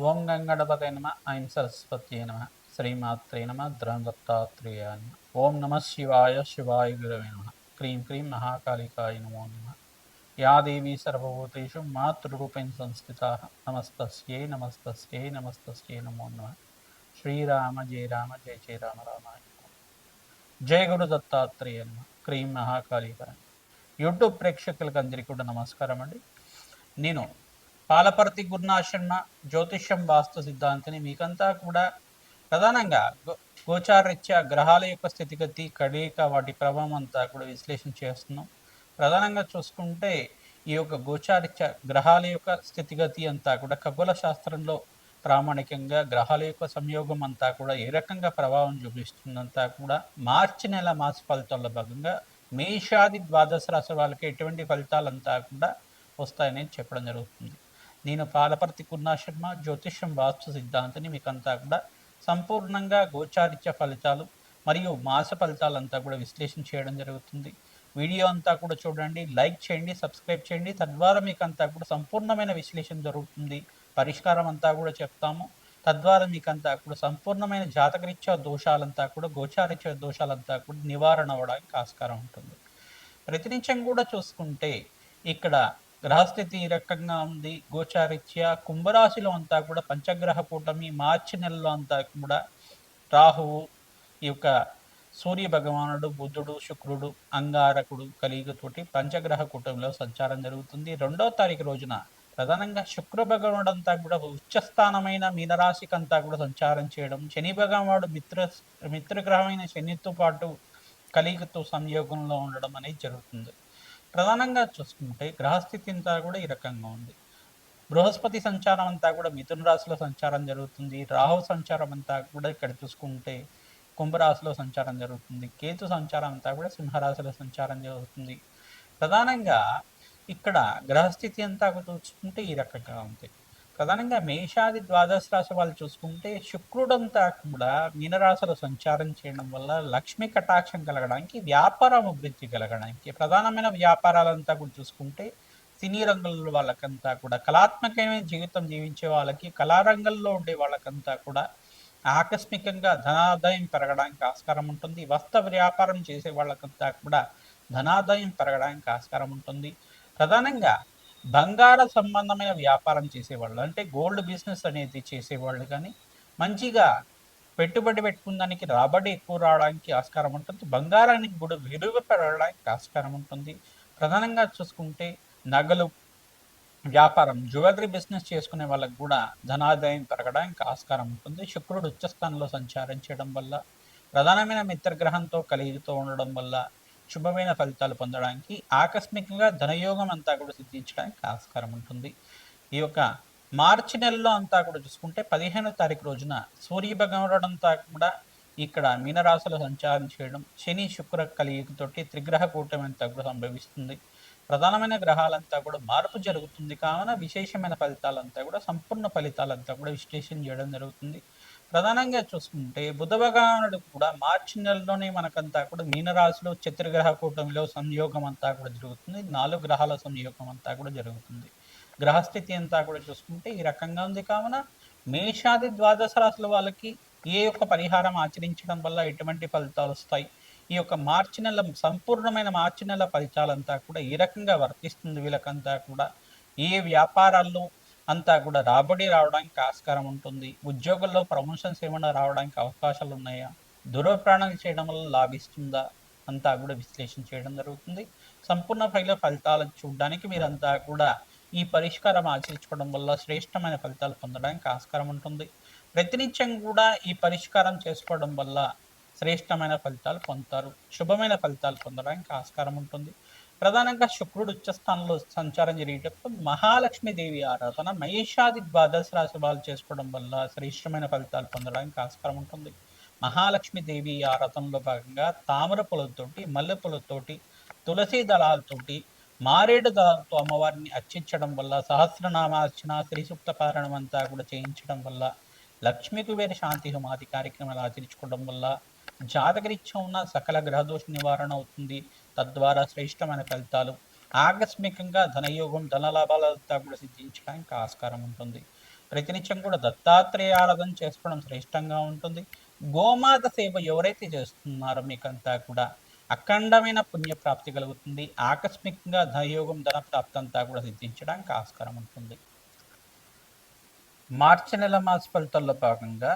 ఓం గంగణపతే నమ ఐం సరస్వత్యై నమ శ్రీమాత్రే నమ ద్రందత్తాత్రేయ నమ ఓం నమ శివాయ శివాయ గురవే నమ క్రీం క్రీం మహాకాళికాయ నమో నమ యా దేవీ సర్వభూతేషు మాతృరూపేణ సంస్థితా నమస్తస్యై నమస్తస్యై నమస్తస్యై నమో నమ శ్రీరామ జయ రామ జయ జయ రామ రామాయ జయ గురు దత్తాత్రేయ నమ క్రీం మహాకాళికాయ. యూట్యూబ్ ప్రేక్షకులకు అందరికీ కూడా నమస్కారం అండి. నేను పాలపర్తి గురునాశర్మ జ్యోతిష్యం వాస్తు సిద్ధాంతిని మీకంతా కూడా ప్రధానంగా గోచారరీత్యా గ్రహాల యొక్క స్థితిగతి కడిక వాటి ప్రభావం అంతా కూడా విశ్లేషణ చేస్తున్నాం. ప్రధానంగా చూసుకుంటే ఈ యొక్క గోచారరీత్యా గ్రహాల యొక్క స్థితిగతి అంతా కూడా ఖగోళ శాస్త్రంలో ప్రామాణికంగా గ్రహాల యొక్క సంయోగం అంతా కూడా ఏ రకంగా ప్రభావం చూపిస్తుందంతా కూడా మార్చి నెల మాస ఫలితాల్లో భాగంగా మేషాది ద్వాదశ రాశి వాళ్ళకి ఎటువంటి ఫలితాలంతా కూడా వస్తాయని చెప్పడం జరుగుతుంది. నేను పాలపర్తి కుర్ణాశర్మ జ్యోతిష్యం వాస్తు సిద్ధాంతిని మీకంతా కూడా సంపూర్ణంగా గోచారిత్య ఫలితాలు మరియు మాస ఫలితాలంతా కూడా విశ్లేషణ చేయడం జరుగుతుంది. వీడియో అంతా కూడా చూడండి, లైక్ చేయండి, సబ్స్క్రైబ్ చేయండి. తద్వారా మీకు అంతా కూడా సంపూర్ణమైన విశ్లేషణ జరుగుతుంది. పరిష్కారం అంతా కూడా చెప్తాము. తద్వారా మీకంతా కూడా సంపూర్ణమైన జాతకరీత్యా దోషాలంతా కూడా గోచారిత్య దోషాలంతా కూడా నివారణ అవ్వడానికి ఆస్కారం ఉంటుంది. ప్రతినిత్యం కూడా చూసుకుంటే ఇక్కడ గ్రహస్థితి ఈ రకంగా ఉంది. గోచారిత్య కుంభరాశిలో అంతా కూడా పంచగ్రహ కూటమి మార్చి నెలలో అంతా కూడా రాహువు, ఈ యొక్క సూర్య భగవానుడు, బుధుడు, శుక్రుడు, అంగారకుడు కలియుగతోటి పంచగ్రహ కూటమిలో సంచారం జరుగుతుంది. 2వ తారీఖు రోజున ప్రధానంగా శుక్ర భగవానుడు అంతా కూడా ఉచ్చస్థానమైన మీనరాశికి అంతా కూడా సంచారం చేయడం, శని భగవానుడు మిత్రగ్రహమైన శనితో పాటు కలియుగతో సంయోగంలో ఉండడం అనేది జరుగుతుంది. ప్రధానంగా చూసుకుంటే గ్రహస్థితి అంతా కూడా ఈ రకంగా ఉంది. బృహస్పతి సంచారం అంతా కూడా మిథున రాశిలో సంచారం జరుగుతుంది. రాహు సంచారం అంతా కూడా ఇక్కడ చూసుకుంటే కుంభరాశిలో సంచారం జరుగుతుంది. కేతు సంచారం అంతా కూడా సింహరాశిలో సంచారం జరుగుతుంది. ప్రధానంగా ఇక్కడ గ్రహస్థితి అంతా చూసుకుంటే ఈ రకంగా ఉంది. ప్రధానంగా మేషాది ద్వాదశ రాశి వాళ్ళు చూసుకుంటే శుక్రుడంతా కూడా మీనరాశిలో సంచారం చేయడం వల్ల లక్ష్మీ కటాక్షం కలగడానికి, వ్యాపారం అభివృద్ధి కలగడానికి, ప్రధానమైన వ్యాపారాలంతా కూడా చూసుకుంటే సినీ రంగంలో వాళ్ళకంతా కూడా కళాత్మకమైన జీవితం జీవించే వాళ్ళకి, కళారంగంలో ఉండే వాళ్ళకంతా కూడా ఆకస్మికంగా ధనాదాయం పెరగడానికి ఆస్కారం ఉంటుంది. వస్త్ర వ్యాపారం చేసే వాళ్ళకంతా కూడా ధనాదాయం పెరగడానికి ఆస్కారం ఉంటుంది. ప్రధానంగా బంగార సంబంధమైన వ్యాపారం చేసేవాళ్ళు, అంటే గోల్డ్ బిజినెస్ అనేది చేసేవాళ్ళు కానీ మంచిగా పెట్టుబడి పెట్టుకున్నానికి రాబడి ఎక్కువ రావడానికి ఆస్కారం ఉంటుంది. బంగారానికి కూడా విలువ పెరగడానికి ఆస్కారం ఉంటుంది. ప్రధానంగా చూసుకుంటే నగలు వ్యాపారం, జ్యువెలరీ బిజినెస్ చేసుకునే వాళ్ళకు కూడా ధనాదాయం పెరగడానికి ఆస్కారం ఉంటుంది. శుక్రుడు ఉచ్చస్థానంలో సంచారం చేయడం వల్ల, ప్రధానమైన మిత్రగ్రహంతో కలిగితో ఉండడం వల్ల శుభమైన ఫలితాలు పొందడానికి, ఆకస్మికంగా ధనయోగం అంతా కూడా సిద్ధించడానికి ఆస్కారం ఉంటుంది. ఈ యొక్క మార్చి నెలలో అంతా కూడా చూసుకుంటే 15వ తారీఖు రోజున సూర్య భగవానుడు అంతా కూడా ఇక్కడ మీనరాశిలో సంచారం చేయడం, శని శుక్ర కలియుగతోటి త్రిగ్రహ కూటమి అంతా కూడా సంభవిస్తుంది. ప్రధానమైన గ్రహాలంతా కూడా మార్పు జరుగుతుంది కావున విశేషమైన ఫలితాలంతా కూడా సంపూర్ణ ఫలితాలంతా కూడా విశ్లేషణ చేయడం జరుగుతుంది. ప్రధానంగా చూసుకుంటే బుధ భగవానుడు కూడా మార్చి నెలలోనే మనకంతా కూడా మీనరాశిలో చతుర్గ్రహ కూటమిలో సంయోగం అంతా కూడా జరుగుతుంది. 4 గ్రహాల సంయోగం అంతా కూడా జరుగుతుంది. గ్రహస్థితి అంతా కూడా చూసుకుంటే ఈ రకంగా ఉంది కావున మేషాది ద్వాదశ రాశుల వాళ్ళకి ఏ యొక్క పరిహారం ఆచరించడం వల్ల ఎటువంటి ఫలితాలు వస్తాయి, ఈ యొక్క మార్చి నెల సంపూర్ణమైన మార్చి నెల ఫలితాలంతా కూడా ఏ రకంగా వర్తిస్తుంది, వీళ్ళకంతా కూడా ఏ వ్యాపారాల్లో అంతా కూడా రాబడి రావడానికి ఆస్కారం ఉంటుంది, ఉద్యోగుల్లో ప్రమోషన్స్ ఏమైనా రావడానికి అవకాశాలు ఉన్నాయా, దూరప్రయాణాలు చేయడం వల్ల లాభిస్తుందా అంతా కూడా విశ్లేషణ చేయడం జరుగుతుంది. సంపూర్ణ ఫలితాలను చూడడానికి మీరంతా కూడా ఈ పరిష్కారం ఆచరించుకోవడం వల్ల శ్రేష్టమైన ఫలితాలు పొందడానికి ఆస్కారం ఉంటుంది. ప్రతినిత్యం కూడా ఈ పరిష్కారం చేసుకోవడం వల్ల శ్రేష్టమైన ఫలితాలు పొందుతారు, శుభమైన ఫలితాలు పొందడానికి ఆస్కారం ఉంటుంది. ప్రధానంగా శుక్రుడు ఉచ్చస్థానంలో సంచారం జరిగేటప్పుడు మహాలక్ష్మీదేవి ఆరాధన మహేషాది ద్వాదశ రాశి వాళ్ళు చేసుకోవడం వల్ల శ్రేష్టమైన ఫలితాలు పొందడానికి ఆస్కారం ఉంటుంది. మహాలక్ష్మీదేవి ఆరాధనలో భాగంగా తామర పూలతోటి, మల్లె పూలతోటి, తులసి దళాలతోటి, మారేడు దళాలతో అమ్మవారిని అర్చించడం వల్ల, సహస్రనామార్చన, శ్రీ సూక్త పారాయణం అంతా కూడా చేయించడం వల్ల, లక్ష్మీ కుబేర శాంతి హోమాది కార్యక్రమాలు ఆచరించుకోవడం వల్ల జాతకరీత్యా ఉన్న సకల గ్రహదోష నివారణ అవుతుంది. తద్వారా శ్రేష్టమైన ఫలితాలు, ఆకస్మికంగా ధనయోగం, ధనలాభాలంతా కూడా సిద్ధించడానికి ఆస్కారం ఉంటుంది. ప్రతినిత్యం కూడా దత్తాత్రేయ ఆరాధన చేసుకోవడం శ్రేష్టంగా ఉంటుంది. గోమాత సేవ ఎవరైతే చేస్తున్నారో మీకంతా కూడా అఖండమైన పుణ్యప్రాప్తి కలుగుతుంది. ఆకస్మికంగా ధనయోగం ధన ప్రాప్తి అంతా కూడా సిద్ధించడానికి ఆస్కారం ఉంటుంది. మార్చి నెల మాస ఫలితాల్లో భాగంగా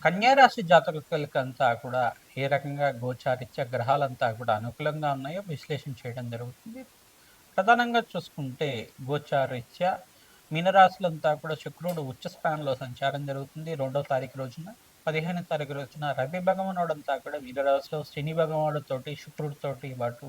కన్యారాశి జాతకులకంతా కూడా ఏ రకంగా గోచారిత్య గ్రహాలంతా కూడా అనుకూలంగా ఉన్నాయో విశ్లేషణ చేయడం జరుగుతుంది. ప్రధానంగా చూసుకుంటే గోచారీత్యా మీనరాశులంతా కూడా శుక్రుడు ఉచ్చ స్థానంలో సంచారం జరుగుతుంది. 2వ తారీఖు రోజున 15వ తారీఖు రోజున రవి భగవానుడంతా కూడా మీనరాశిలో శని భగవానుడితోటి శుక్రుడితోటి పాటు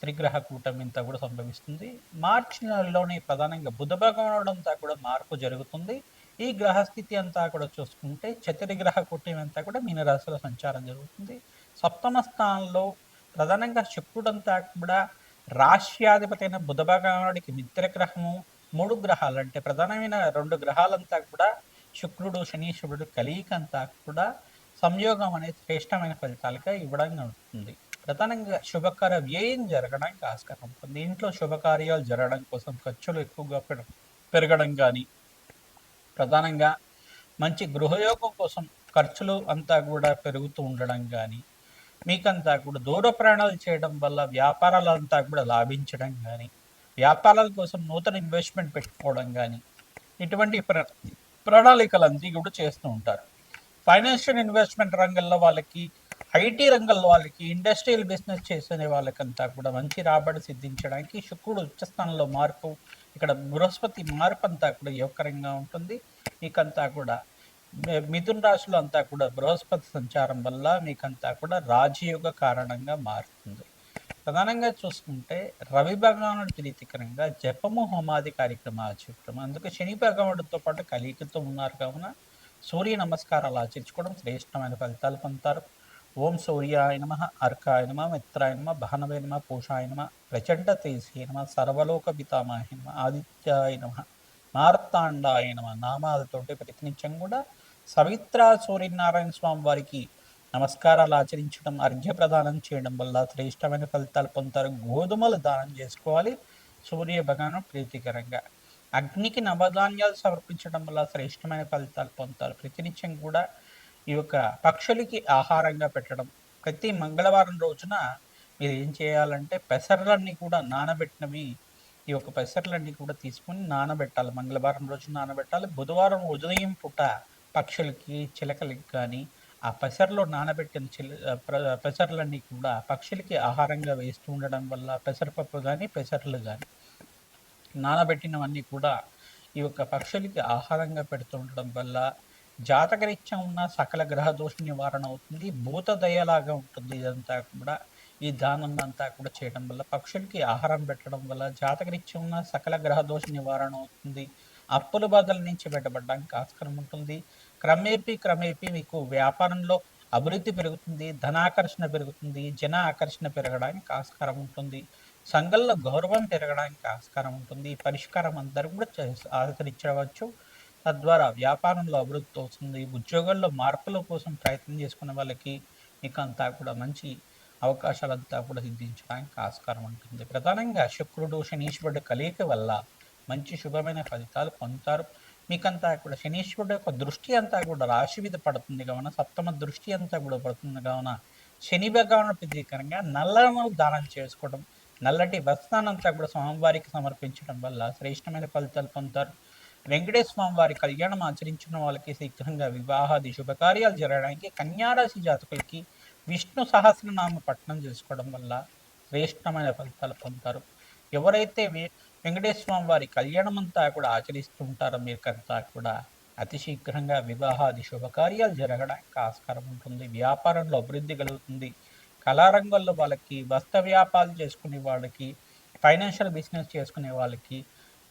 త్రిగ్రహ కూటమి అంతా కూడా సంభవిస్తుంది. మార్చి నెలలోనే ప్రధానంగా బుధ భగవానుడంతా కూడా మార్పు జరుగుతుంది. ఈ గ్రహస్థితి అంతా కూడా చూసుకుంటే చతుర్గ్రహ కూటమి అంతా కూడా మీనరాశిలో సంచారం జరుగుతుంది. సప్తమ స్థానంలో ప్రధానంగా శుక్రుడంతా కూడా రాష్ట్రాధిపతి అయిన బుధ భగవానుడికి మిత్రగ్రహము 3 గ్రహాలు అంటే ప్రధానమైన 2 గ్రహాలంతా కూడా శుక్రుడు శనీశ్వరుడు కలియిక అంతా కూడా సంయోగం అనేది శ్రేష్టమైన ఫలితాలుగా ఇవ్వడంగా ఉంటుంది. ప్రధానంగా శుభకార్య వ్యయం జరగడానికి ఆస్కారం ఉంటుంది. ఇంట్లో శుభకార్యాలు జరగడం కోసం ఖర్చులు ఎక్కువగా పెరగడం కానీ, ప్రధానంగా మంచి గృహయోగం కోసం ఖర్చులు అంతా కూడా పెరుగుతూ ఉండడం కానీ, మీకంతా కూడా దూర ప్రయాణాలు చేయడం వల్ల వ్యాపారాలంతా కూడా లాభించడం కానీ, వ్యాపారాల కోసం నూతన ఇన్వెస్ట్మెంట్ పెట్టుకోవడం కానీ, ఇటువంటి ప్రణాళికలన్నీ కూడా చేస్తూ ఉంటారు. ఫైనాన్షియల్ ఇన్వెస్ట్మెంట్ రంగంలో వాళ్ళకి, ఐటీ రంగంలో వాళ్ళకి, ఇండస్ట్రియల్ బిజినెస్ చేసే వాళ్ళకంతా కూడా మంచి రాబడి సిద్ధించడానికి శుక్రుడు ఉచ్చస్థానంలో మార్పు, ఇక్కడ బృహస్పతి మార్పు అంతా కూడా యోగకరంగా ఉంటుంది. మీకంతా కూడా మిథున రాశిలో అంతా కూడా బృహస్పతి సంచారం వల్ల మీకంతా కూడా రాజయోగ కారణంగా మారుతుంది. ప్రధానంగా చూసుకుంటే రవి భగవానుడి ప్రీతికరంగా జపము హోమాది కార్యక్రమాలు ఆచరించడం, అందుకే శని భగవానుడితో పాటు కలిగితో ఉన్నారు కావున సూర్య నమస్కారాలు ఆచరించుకోవడం శ్రేష్టమైన ఫలితాలు పొందుతారు. ఓం సూర్యాయ నమ, అర్కాయ నమ, మిత్రాయ నమ, భానవే నమ, పూషాయ నమ, ప్రచండ తేజే నమ, సర్వలోక పితామహ నమ, ఆదిత్యాయ నమ, మార్తాండాయ నమ నామాలతోటి ప్రతినిత్యం కూడా సవిత్ర సూర్యనారాయణ స్వామి వారికి నమస్కారాలు ఆచరించడం, అర్ఘ్య ప్రదానం చేయడం వల్ల శ్రేష్టమైన ఫలితాలు పొందుతారు. గోధుమలు దానం చేసుకోవాలి సూర్య భగవాను ప్రీతికరంగా. అగ్నికి నవధాన్యాలు సమర్పించడం వల్ల శ్రేష్టమైన ఫలితాలు పొందుతారు. ప్రతినిత్యం కూడా ఈ యొక్క పక్షులకి ఆహారంగా పెట్టడం. ప్రతి మంగళవారం రోజున మీరు ఏం చేయాలంటే పెసర్లన్నీ కూడా నానబెట్టినవి, ఈ యొక్క పెసర్లన్నీ కూడా తీసుకొని నానబెట్టాలి. మంగళవారం రోజు నానబెట్టాలి. బుధవారం ఉదయం పూట పక్షులకి, చిలకలకి కానీ ఆ పెసర్లో నానబెట్టిన పెసర్లన్నీ కూడా పక్షులకి ఆహారంగా వేస్తూ ఉండడం వల్ల పెసరపప్పు కానీ పెసర్లు కానీ నానబెట్టినవన్నీ కూడా ఈ యొక్క పక్షులకి ఆహారంగా పెడుతూ ఉండడం వల్ల జాతకరీత్యా ఉన్న సకల గ్రహ దోష నివారణ అవుతుంది. భూత దయలాగా ఉంటుంది. ఇదంతా కూడా ఈ దానం అంతా కూడా చేయడం వల్ల పక్షులకి ఆహారం పెట్టడం వల్ల జాతకరీత్యా ఉన్న సకల గ్రహ దోష నివారణ అవుతుంది. అప్పుల బాధల నుంచి బయటపడడానికి ఆస్కారం ఉంటుంది. క్రమేపీ మీకు వ్యాపారంలో అభివృద్ధి పెరుగుతుంది, ధనాకర్షణ పెరుగుతుంది, జన ఆకర్షణ పెరగడానికి ఆస్కారం ఉంటుంది, సంఘంలో గౌరవం పెరగడానికి ఆస్కారం ఉంటుంది. పరిష్కారం అందరూ కూడా ఆచరించవచ్చు. తద్వారా వ్యాపారంలో అభివృద్ధి అవుతుంది. ఉద్యోగాల్లో మార్పుల కోసం ప్రయత్నం చేసుకునే వాళ్ళకి మీకు అంతా కూడా మంచి అవకాశాలంతా కూడా సిద్ధించడానికి ఆస్కారం ఉంటుంది. ప్రధానంగా శుక్రుడు శనీశ్వరుడు కలయిక వల్ల మంచి శుభమైన ఫలితాలు పొందుతారు. మీకంతా కూడా శనీశ్వరుడు యొక్క దృష్టి అంతా కూడా రాశి మీద పడుతుంది కావున, సప్తమ దృష్టి అంతా కూడా పడుతుంది కావున శని భగవాను ప్రీతికరంగా నల్లను దానం చేసుకోవడం, నల్లటి వస్త్రానంతా కూడా స్వామివారికి సమర్పించడం వల్ల శ్రేష్టమైన ఫలితాలు పొందుతారు. వెంకటేశ్వర స్వామి వారి కళ్యాణం ఆచరించిన వాళ్ళకి శీఘ్రంగా వివాహాది శుభకార్యాలు జరగడానికి, కన్యారాశి జాతకులకి విష్ణు సహస్రనామ పఠనం చేసుకోవడం వల్ల శ్రేష్టమైన ఫలితాలు పొందుతారు. ఎవరైతే వెంకటేశ్వర స్వామి వారి కళ్యాణం అంతా కూడా ఆచరిస్తూ ఉంటారో మీకంతా కూడా అతి శీఘ్రంగా వివాహాది శుభకార్యాలు జరగడానికి ఆస్కారం ఉంటుంది. వ్యాపారంలో అభివృద్ధి కలుగుతుంది. కళారంగంలో వాళ్ళకి, వస్త్ర వ్యాపారాలు చేసుకునే వాళ్ళకి, ఫైనాన్షియల్ బిజినెస్ చేసుకునే వాళ్ళకి,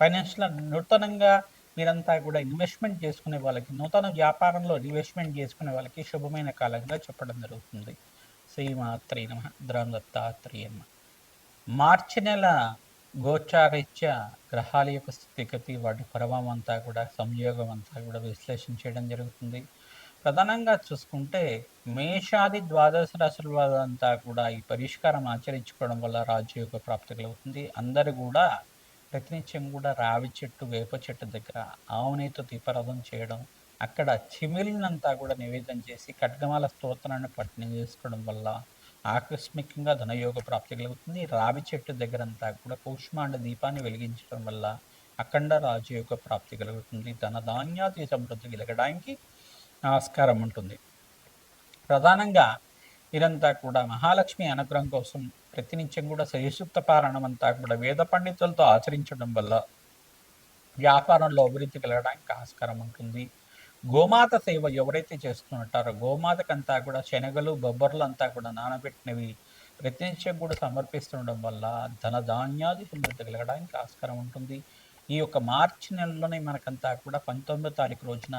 ఫైనాన్షియల్ నూతనంగా మీరంతా కూడా ఇన్వెస్ట్మెంట్ చేసుకునే వాళ్ళకి, నూతన వ్యాపారంలో ఇన్వెస్ట్మెంట్ చేసుకునే వాళ్ళకి శుభమైన కాలంగా చెప్పడం జరుగుతుంది. శ్రీమాత్రే నమః. దత్తాత్రేయ నమః. మార్చి నెల గోచారీత్యా గ్రహాల యొక్క స్థితిగతి, వాటి ప్రభావం అంతా కూడా, సంయోగం అంతా కూడా విశ్లేషణ చేయడం జరుగుతుంది. ప్రధానంగా చూసుకుంటే మేషాది ద్వాదశ రాశుల వాళ్ళంతా కూడా ఈ పరిష్కారం ఆచరించుకోవడం వల్ల రాజయోగ ప్రాప్తి కలుగుతుంది. అందరూ కూడా ప్రతినిత్యం కూడా రావి చెట్టు, వేప చెట్టు దగ్గర ఆవునేతితో దీపారాధన చేయడం, అక్కడ చిమిలినంతా కూడా నివేదన చేసి ఖడ్గమాల స్తోత్రాన్ని పఠనం చేసుకోవడం వల్ల ఆకస్మికంగా ధనయోగ ప్రాప్తి కలుగుతుంది. రావి చెట్టు దగ్గరంతా కూడా కూష్మాండ దీపాన్ని వెలిగించడం వల్ల అఖండ రాజయోగ ప్రాప్తి కలుగుతుంది. ధనధాన్యాది సమృద్ధి కలగడానికి ఆస్కారం ఉంటుంది. ప్రధానంగా ఇదంతా కూడా మహాలక్ష్మి అనుగ్రహం కోసం ప్రతినిత్యం కూడా శ్రీసూక్త పారాయణం అంతా కూడా వేద పండితులతో ఆచరించడం వల్ల వ్యాపారంలో అభివృద్ధి కలగడానికి ఆస్కారం ఉంటుంది. గోమాత సేవ ఎవరైతే చేస్తుంటారో గోమాతకంతా కూడా శనగలు, బొబ్బర్లు అంతా కూడా నానబెట్టినవి ప్రతినిత్యం కూడా సమర్పిస్తుండడం వల్ల ధనధాన్యాది సమృద్ధి కలగడానికి ఆస్కారం ఉంటుంది. ఈ యొక్క మార్చి నెలలోనే మనకంతా కూడా 19వ తారీఖు రోజున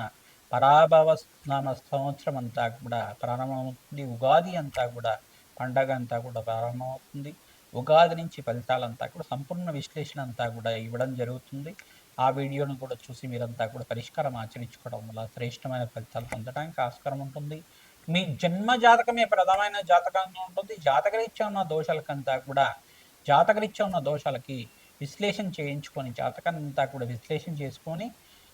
పరాభవ నామ సంవత్సరం అంతా కూడా ప్రారంభమవుతుంది. ఉగాది అంతా కూడా పండగ అంతా కూడా ప్రారంభమవుతుంది. ఉగాది నుంచి ఫలితాలంతా కూడా సంపూర్ణ విశ్లేషణ అంతా కూడా ఇవ్వడం జరుగుతుంది. ఆ వీడియోను కూడా చూసి మీరంతా కూడా పరిష్కారం ఆచరించుకోవడం వల్ల శ్రేష్టమైన ఫలితాలు పొందడానికి ఆస్కారం ఉంటుంది. మీ జన్మ జాతకమే ప్రధానమైన జాతకంగా ఉంటుంది. జాతకరీత్యా ఉన్న దోషాలకంతా కూడా జాతకరీత్యా ఉన్న దోషాలకి విశ్లేషణ చేయించుకొని జాతకాన్ని అంతా కూడా విశ్లేషణ చేసుకొని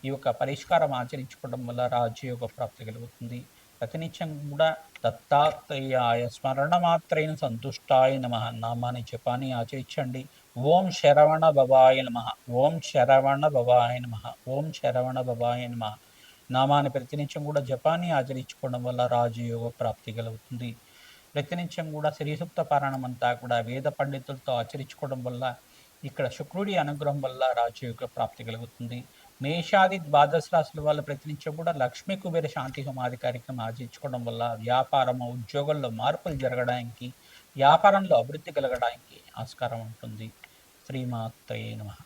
ఈ యొక్క పరిష్కారం ఆచరించుకోవడం వల్ల రాజయోగ ప్రాప్తి కలుగుతుంది. ప్రతినిత్యం కూడా దత్తాత్రేయాయ స్మరణ మాత్రైన సంతుష్టాయ నమ నామాన్ని జపాన్ని ఆచరించండి. ఓం శరవణ భవాయ నమ, ఓం శరవణ భవాయ నమ, ఓం శరవణ భవాయ నమ నామాన్ని ప్రతినిత్యం కూడా జపాన్ని ఆచరించుకోవడం వల్ల రాజయోగ ప్రాప్తి కలుగుతుంది. ప్రతినిత్యం కూడా శ్రీసూక్త పారాయణం అంతా కూడా వేద పండితులతో ఆచరించుకోవడం వల్ల ఇక్కడ శుక్రుడి అనుగ్రహం వల్ల రాజయోగ ప్రాప్తి కలుగుతుంది. మేషాది ద్వాదశ రాశుల వల్ల ప్రతినిత్యం కూడా లక్ష్మీ కుబేర శాంతి హోమాది కార్యక్రమం ఆచరించుకోవడం వల్ల వ్యాపారము, ఉద్యోగంలో మార్పులు జరగడానికి, వ్యాపారంలో అభివృద్ధి కలగడానికి ఆస్కారం ఉంటుంది. శ్రీమాత్రే నమః.